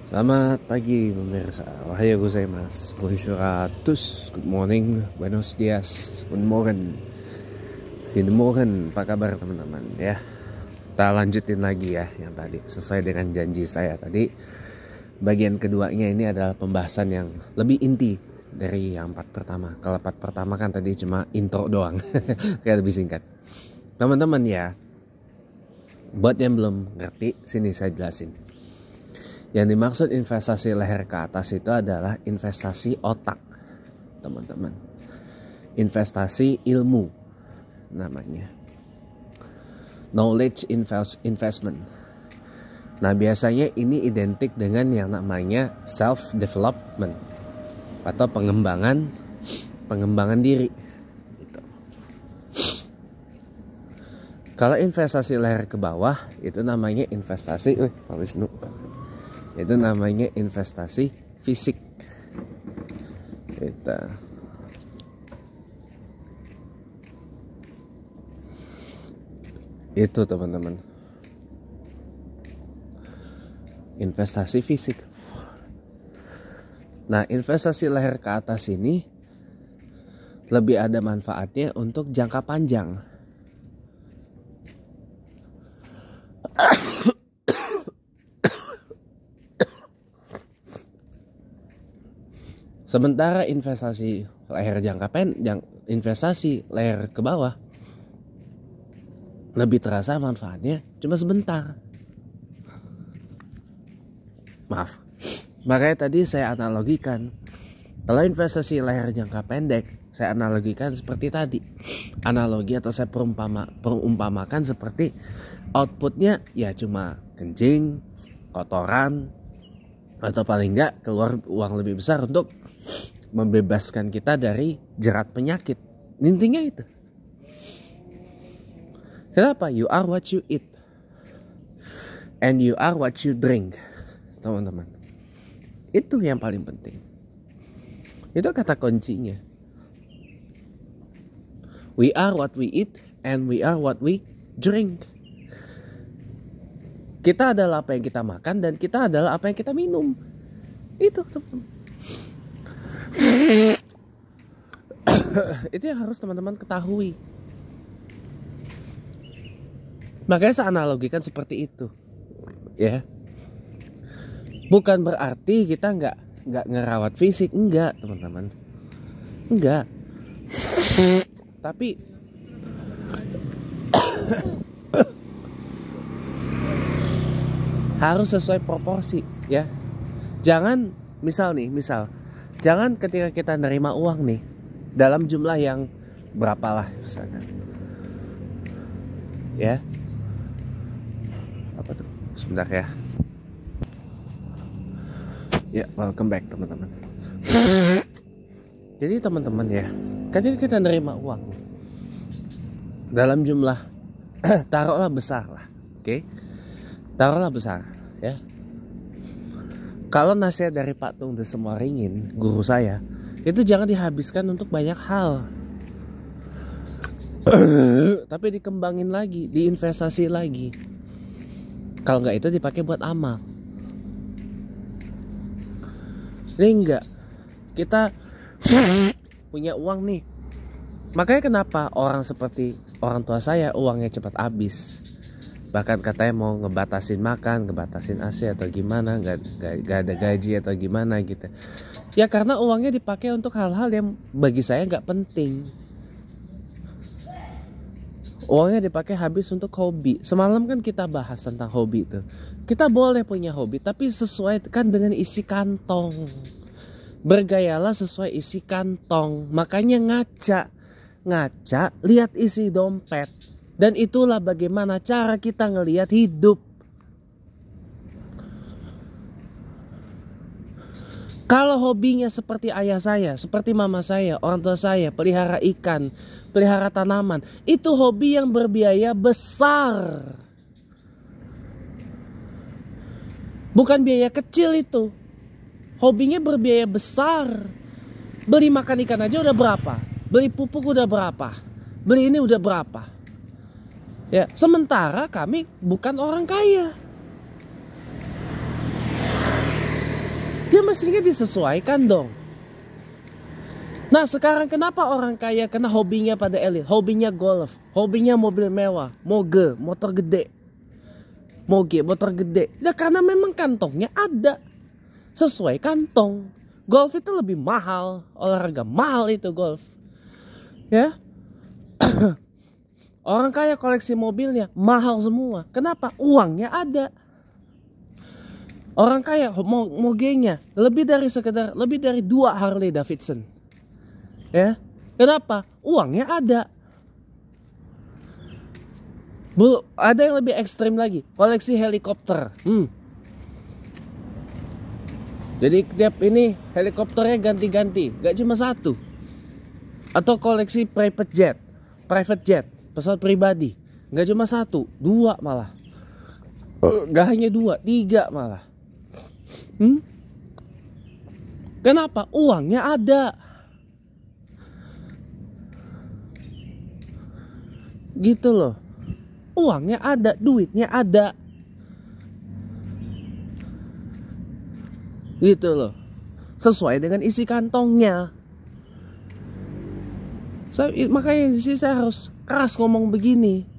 Selamat pagi pemirsa. Wahai gozaimasu. Bonjour à tous. Good morning. Buenos dias. Good morning. Good morning. Apa kabar teman-teman ya? Kita lanjutin lagi ya yang tadi sesuai dengan janji saya tadi. Bagian keduanya ini adalah pembahasan yang lebih inti dari yang part pertama. Kalau part pertama kan tadi cuma intro doang. Kayak lebih singkat. Teman-teman ya, buat yang belum ngerti, sini saya jelasin. Yang dimaksud investasi leher ke atas itu adalah investasi otak, teman-teman. Investasi ilmu namanya. Knowledge investment. Nah, biasanya ini identik dengan yang namanya self development atau pengembangan diri. Gitu. Kalau investasi leher ke bawah itu namanya investasi Pak Wisnu. Itu namanya investasi fisik. Itu teman-teman. Investasi fisik. Nah, investasi leher ke atas ini lebih ada manfaatnya untuk jangka panjang. Sementara investasi leher investasi leher ke bawah lebih terasa manfaatnya cuma sebentar. Maaf. Makanya tadi saya analogikan. Kalau investasi leher jangka pendek, saya analogikan seperti tadi. Analogi atau saya perumpamakan seperti outputnya ya cuma kencing, kotoran, atau paling enggak keluar uang lebih besar untuk membebaskan kita dari jerat penyakit. Intinya itu. Kenapa? You are what you eat and you are what you drink, teman-teman. Itu yang paling penting. Itu kata kuncinya. We are what we eat and we are what we drink. Kita adalah apa yang kita makan dan kita adalah apa yang kita minum. Itu teman-teman. Itu yang harus teman-teman ketahui. Makanya saya analogikan seperti itu, ya. Bukan berarti kita nggak ngerawat fisik, enggak teman-teman, enggak. Tapi harus sesuai proporsi, ya. Jangan misal, jangan ketika kita nerima uang nih dalam jumlah yang berapalah misalkan, ya. Apa tuh? Sebentar ya. Ya, welcome back teman-teman. Jadi teman-teman ya, ketika kita nerima uang dalam jumlah taruhlah besar lah, oke? Taruhlah besar, ya. Kalau nasihat dari Pak Tung Semua Ringin, guru saya, itu jangan dihabiskan untuk banyak hal. Tapi dikembangin lagi, diinvestasi lagi. Kalau nggak itu dipakai buat amal. Ini enggak. Kita punya uang nih. Makanya kenapa orang seperti orang tua saya uangnya cepat habis. Bahkan katanya mau ngebatasin makan, ngebatasin AC atau gimana, nggak ada gaji atau gimana gitu. Ya karena uangnya dipakai untuk hal-hal yang bagi saya nggak penting. Uangnya dipakai habis untuk hobi. Semalam kan kita bahas tentang hobi itu. Kita boleh punya hobi, tapi sesuaikan dengan isi kantong. Bergayalah sesuai isi kantong. Makanya ngaca, lihat isi dompet. Dan itulah bagaimana cara kita ngelihat hidup. Kalau hobinya seperti ayah saya, seperti mama saya, orang tua saya, pelihara ikan, pelihara tanaman, itu hobi yang berbiaya besar. Bukan biaya kecil itu. Hobinya berbiaya besar. Beli makan ikan aja udah berapa? Beli pupuk udah berapa? Beli ini udah berapa? Ya, sementara kami bukan orang kaya. Dia mestinya disesuaikan dong. Nah sekarang kenapa orang kaya kena hobinya pada elit? Hobinya golf, hobinya mobil mewah, moge, motor gede. Moge, motor gede. Ya karena memang kantongnya ada. Sesuai kantong. Golf itu lebih mahal. Olahraga mahal itu golf. Ya. Orang kaya koleksi mobilnya mahal semua. Kenapa? Uangnya ada. Orang kaya mogenya lebih dari 2 Harley Davidson. Ya. Kenapa? Uangnya ada. Belum ada yang lebih ekstrim lagi, koleksi helikopter. Jadi tiap ini helikopternya ganti-ganti, gak cuma satu. Atau koleksi private jet, pesawat pribadi, gak cuma 1, 2 malah. Gak hanya 2, 3 malah. Kenapa? Uangnya ada. Gitu loh. Uangnya ada, duitnya ada. Gitu loh. Sesuai dengan isi kantongnya. Makanya di sini saya harus keras ngomong begini.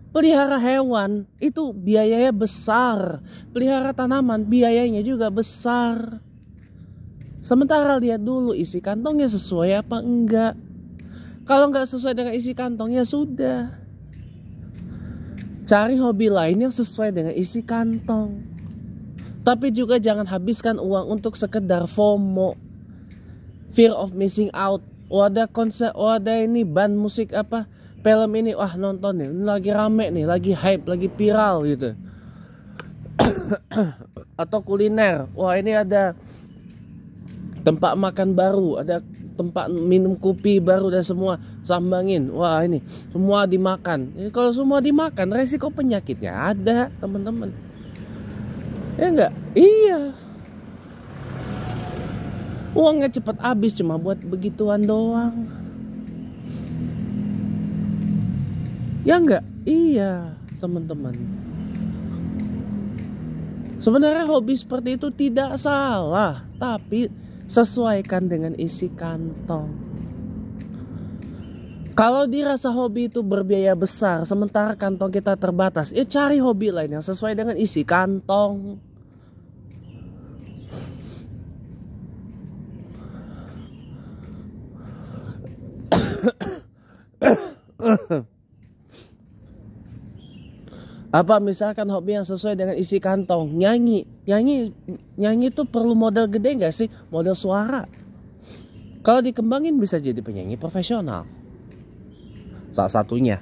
Pelihara hewan itu biayanya besar. Pelihara tanaman biayanya juga besar. Sementara lihat dulu isi kantongnya sesuai apa enggak. Kalau enggak sesuai dengan isi kantongnya sudah. Cari hobi lain yang sesuai dengan isi kantong. Tapi juga jangan habiskan uang untuk sekedar FOMO, fear of missing out. Ada konser, ada ini band musik apa, film ini, wah nonton nih, ini lagi rame nih, lagi hype, lagi viral gitu. Atau kuliner, wah ini ada tempat makan baru, ada tempat minum kopi baru dan semua sambangin. Wah ini semua dimakan. Kalau semua dimakan resiko penyakitnya ada teman-teman. Ya enggak? Iya. Uangnya cepat habis cuma buat begituan doang. Ya enggak? Iya teman-teman. Sebenarnya hobi seperti itu tidak salah, tapi sesuaikan dengan isi kantong. Kalau dirasa hobi itu berbiaya besar, sementara kantong kita terbatas, ya cari hobi lain yang sesuai dengan isi kantong. Apa misalkan hobi yang sesuai dengan isi kantong, nyanyi itu perlu modal gede nggak sih? Modal suara. Kalau dikembangin bisa jadi penyanyi profesional. Salah satunya.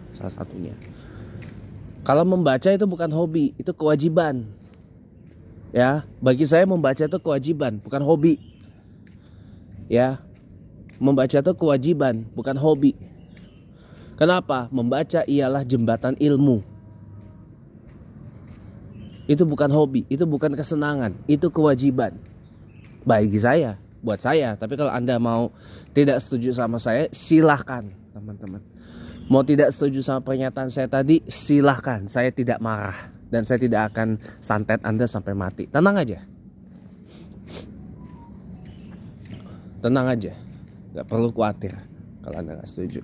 Kalau membaca itu bukan hobi, itu kewajiban. Ya, bagi saya membaca itu kewajiban, bukan hobi. Ya, membaca itu kewajiban, bukan hobi. Kenapa? Membaca ialah jembatan ilmu. Itu bukan hobi, itu bukan kesenangan, itu kewajiban. Bagi saya, buat saya. Tapi kalau Anda mau tidak setuju sama saya, silahkan teman-teman. Mau tidak setuju sama pernyataan saya tadi, silahkan. Saya tidak marah. Dan saya tidak akan santet Anda sampai mati. Tenang aja. Tenang aja. Gak perlu khawatir kalau Anda gak setuju.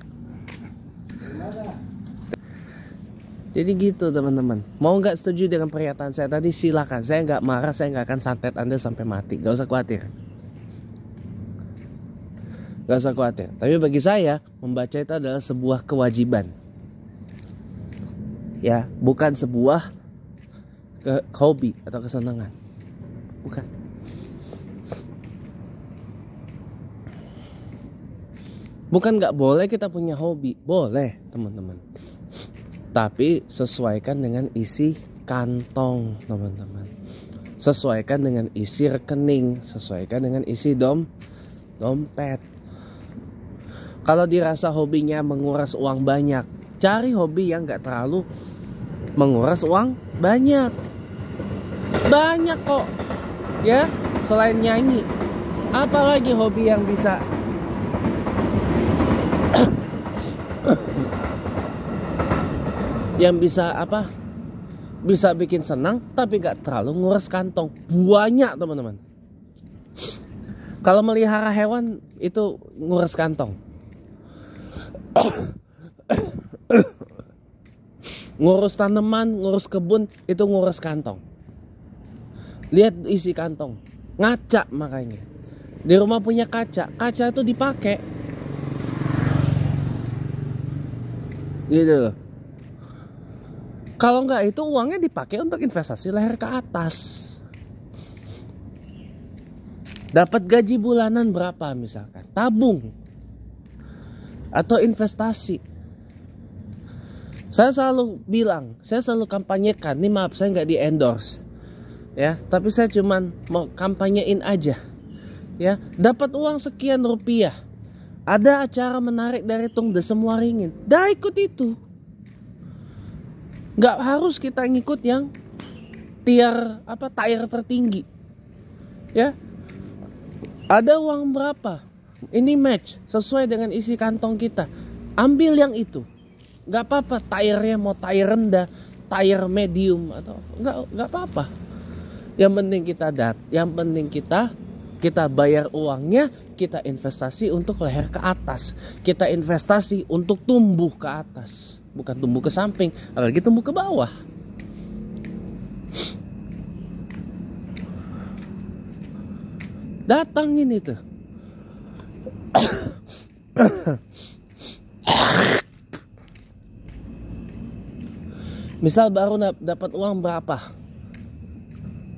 Jadi gitu teman-teman. Mau nggak setuju dengan pernyataan saya tadi, silakan. Saya nggak marah, saya nggak akan santet Anda sampai mati. Gak usah khawatir. Gak usah khawatir. Tapi bagi saya, membaca itu adalah sebuah kewajiban. Ya, bukan sebuah hobi atau kesenangan. Bukan. Bukan nggak boleh kita punya hobi. Boleh teman-teman. Tapi sesuaikan dengan isi kantong teman-teman. Sesuaikan dengan isi rekening. Sesuaikan dengan isi dompet. Kalau dirasa hobinya menguras uang banyak, cari hobi yang gak terlalu menguras uang banyak. Banyak kok. Ya, selain nyanyi. Apalagi hobi yang bisa yang bisa apa? Bisa bikin senang tapi gak terlalu nguras kantong. Banyak teman-teman. Kalau melihara hewan itu ngurus kantong. Ngurus tanaman, ngurus kebun itu ngurus kantong. Lihat isi kantong, ngaca makanya. Di rumah punya kaca, kaca itu dipakai. Gitu loh. Kalau nggak itu uangnya dipakai untuk investasi leher ke atas. Dapat gaji bulanan berapa misalkan, tabung atau investasi. Saya selalu bilang, saya selalu kampanyekan, ini maaf saya nggak di endorse, ya, tapi saya cuman mau kampanyein aja, ya. Dapat uang sekian rupiah, ada acara menarik dari Tung Desem Waringin, dah ikut itu. Nggak harus kita ngikut yang tier tertinggi, ya. Ada uang berapa, ini match sesuai dengan isi kantong kita, ambil yang itu. Nggak apa-apa tiernya mau tier rendah, tier medium atau nggak apa-apa. Yang penting kita bayar uangnya, kita investasi untuk leher ke atas, kita investasi untuk tumbuh ke atas. Bukan tumbuh ke samping, apalagi tumbuh ke bawah. Datangin itu. Misal baru dapat uang berapa?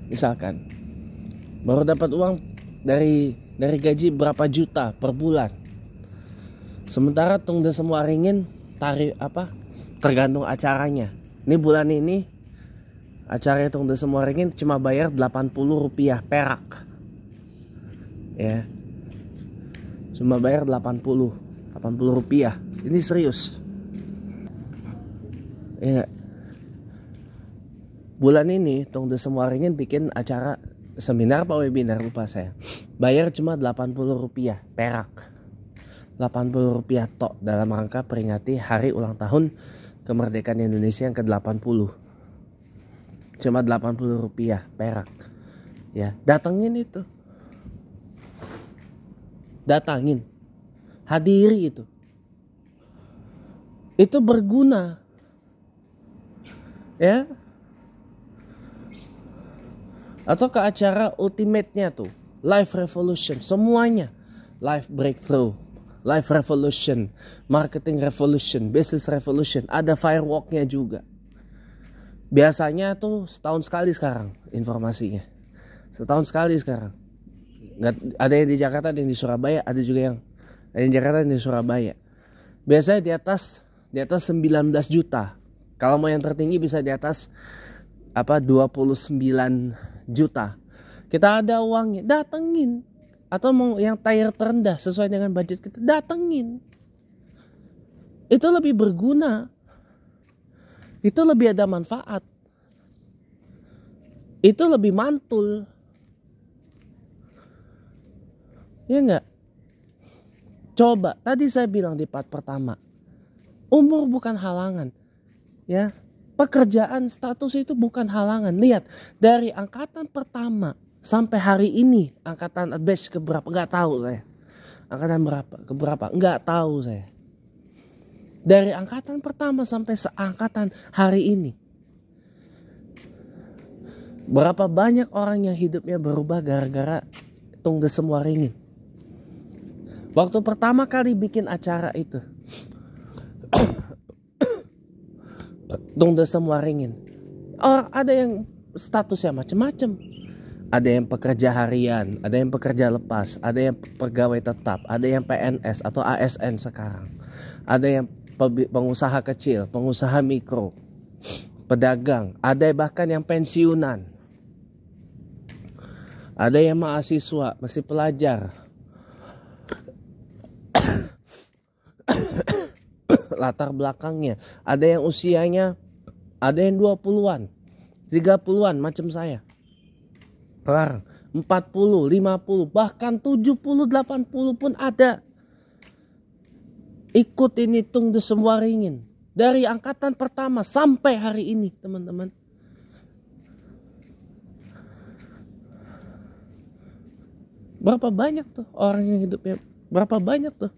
Misalkan baru dapat uang dari gaji berapa juta per bulan. Sementara Tung Desem Waringin tergantung acaranya. Ini bulan ini acara Tung Desem Waringin cuma bayar 80 rupiah perak. Ya. Cuma bayar 80 rupiah. Ini serius. Ya. Bulan ini Tung Desem Waringin bikin acara seminar apa webinar lupa saya. Bayar cuma 80 rupiah perak. 80 rupiah tok dalam rangka peringati hari ulang tahun kemerdekaan Indonesia yang ke-80. Cuma 80 rupiah perak. Ya, datangin itu. Datangin. Hadiri itu. Itu berguna. Ya. Atau ke acara ultimate-nya tuh, Life Revolution, semuanya. Life Breakthrough, Life Revolution, Marketing Revolution, Business Revolution, ada fireworknya juga. Biasanya tuh setahun sekali sekarang informasinya. Setahun sekali sekarang. Nggak, ada yang di Jakarta, ada yang di Surabaya, ada juga yang di Jakarta dan di Surabaya. Biasanya di atas 19 juta. Kalau mau yang tertinggi bisa di atas 29 juta. Kita ada uangnya, datengin. Atau mau yang tier terendah sesuai dengan budget kita, datengin. Itu lebih berguna. Itu lebih ada manfaat. Itu lebih mantul. Ya enggak? Coba, tadi saya bilang di part pertama, umur bukan halangan. Ya, pekerjaan, status itu bukan halangan. Lihat, dari angkatan pertama sampai hari ini, angkatan batch keberapa? Nggak tahu saya. Angkatan berapa? Keberapa? Nggak tahu saya. Dari angkatan pertama sampai seangkatan hari ini, berapa banyak orang yang hidupnya berubah gara-gara Tung Desem Waringin. Waktu pertama kali bikin acara itu, Tung Desem Waringin, ada yang statusnya macam-macam. Ada yang pekerja harian, ada yang pekerja lepas, ada yang pegawai tetap, ada yang PNS atau ASN sekarang, ada yang pengusaha kecil, pengusaha mikro, pedagang, ada bahkan yang pensiunan, ada yang mahasiswa, masih pelajar. Latar belakangnya, ada yang usianya, ada yang 20-an, 30-an macam saya. 40, 50, bahkan 70, 80 pun ada. Ikut ini Tung Desem Waringin dari angkatan pertama sampai hari ini, teman-teman. Berapa banyak tuh orang yang hidupnya, berapa banyak tuh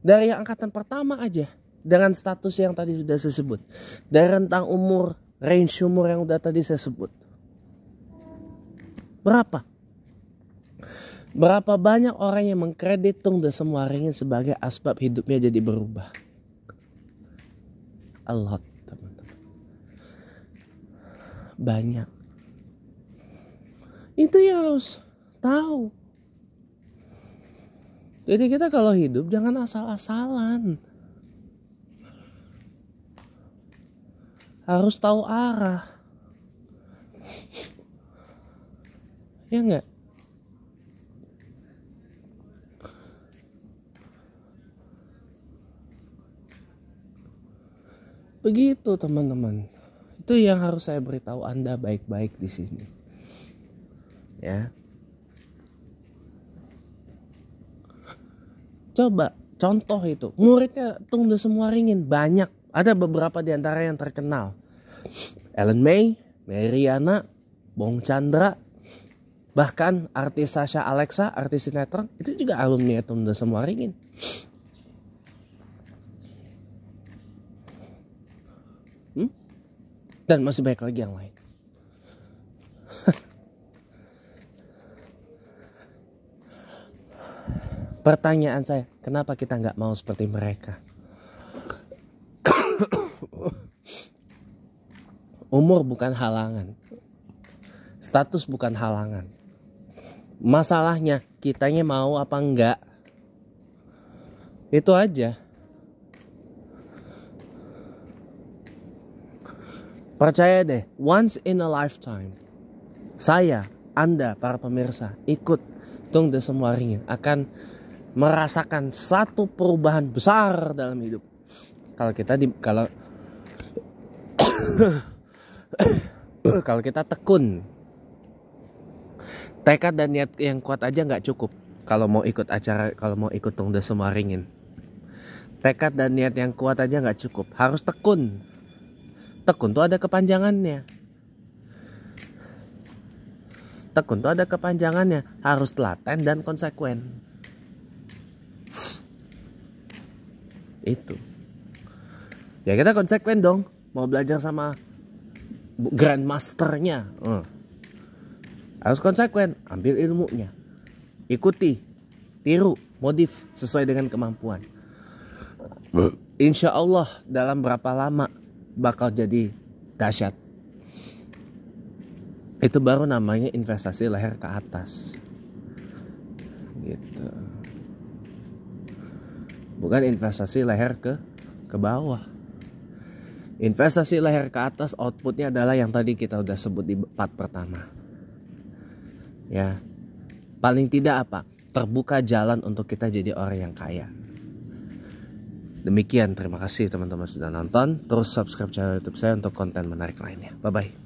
dari yang angkatan pertama aja dengan status yang tadi sudah saya sebut, dari rentang umur, range umur yang udah tadi saya sebut. Berapa banyak orang yang mengkredit Tung Desem Waringin sebagai asbab hidupnya jadi berubah? A lot, teman-teman. Banyak. Itu yang harus tahu. Jadi kita kalau hidup jangan asal-asalan. Harus tahu arah. Ya enggak? Begitu teman-teman. Itu yang harus saya beritahu Anda baik-baik di sini. Ya. Coba contoh itu. Muridnya Tung Desem Waringin banyak. Ada beberapa di antara yang terkenal. Ellen May, Meriana, Bong Chandra, bahkan artis Sasha Alexa, artis sinetron, itu juga alumni Tung Desem Waringin. Dan masih banyak lagi yang lain. Pertanyaan saya, kenapa kita nggak mau seperti mereka? Umur bukan halangan. Status bukan halangan. Masalahnya, kitanya mau apa enggak? Itu aja. Percaya deh, once in a lifetime, saya, Anda, para pemirsa, ikut Tung Desem Waringin akan merasakan satu perubahan besar dalam hidup. Kalau kita kalau kita tekun, tekad dan niat yang kuat aja nggak cukup. Kalau mau ikut acara, kalau mau ikut Tung Desem Waringin, tekad dan niat yang kuat aja nggak cukup. Harus tekun. Tekun tuh ada kepanjangannya. Tekun tuh ada kepanjangannya. Harus telaten dan konsekuen. Itu. Ya kita konsekuen dong. Mau belajar sama grandmasternya. Harus konsekuen. Ambil ilmunya. Ikuti. Tiru. Modif sesuai dengan kemampuan. Insya Allah dalam berapa lama bakal jadi dahsyat. Itu baru namanya investasi leher ke atas. Gitu. Bukan investasi leher ke bawah. Investasi leher ke atas outputnya adalah yang tadi kita udah sebut di part pertama. Ya. Paling tidak apa? Terbuka jalan untuk kita jadi orang yang kaya. Demikian, terima kasih teman-teman sudah nonton. Terus subscribe channel YouTube saya untuk konten menarik lainnya. Bye-bye.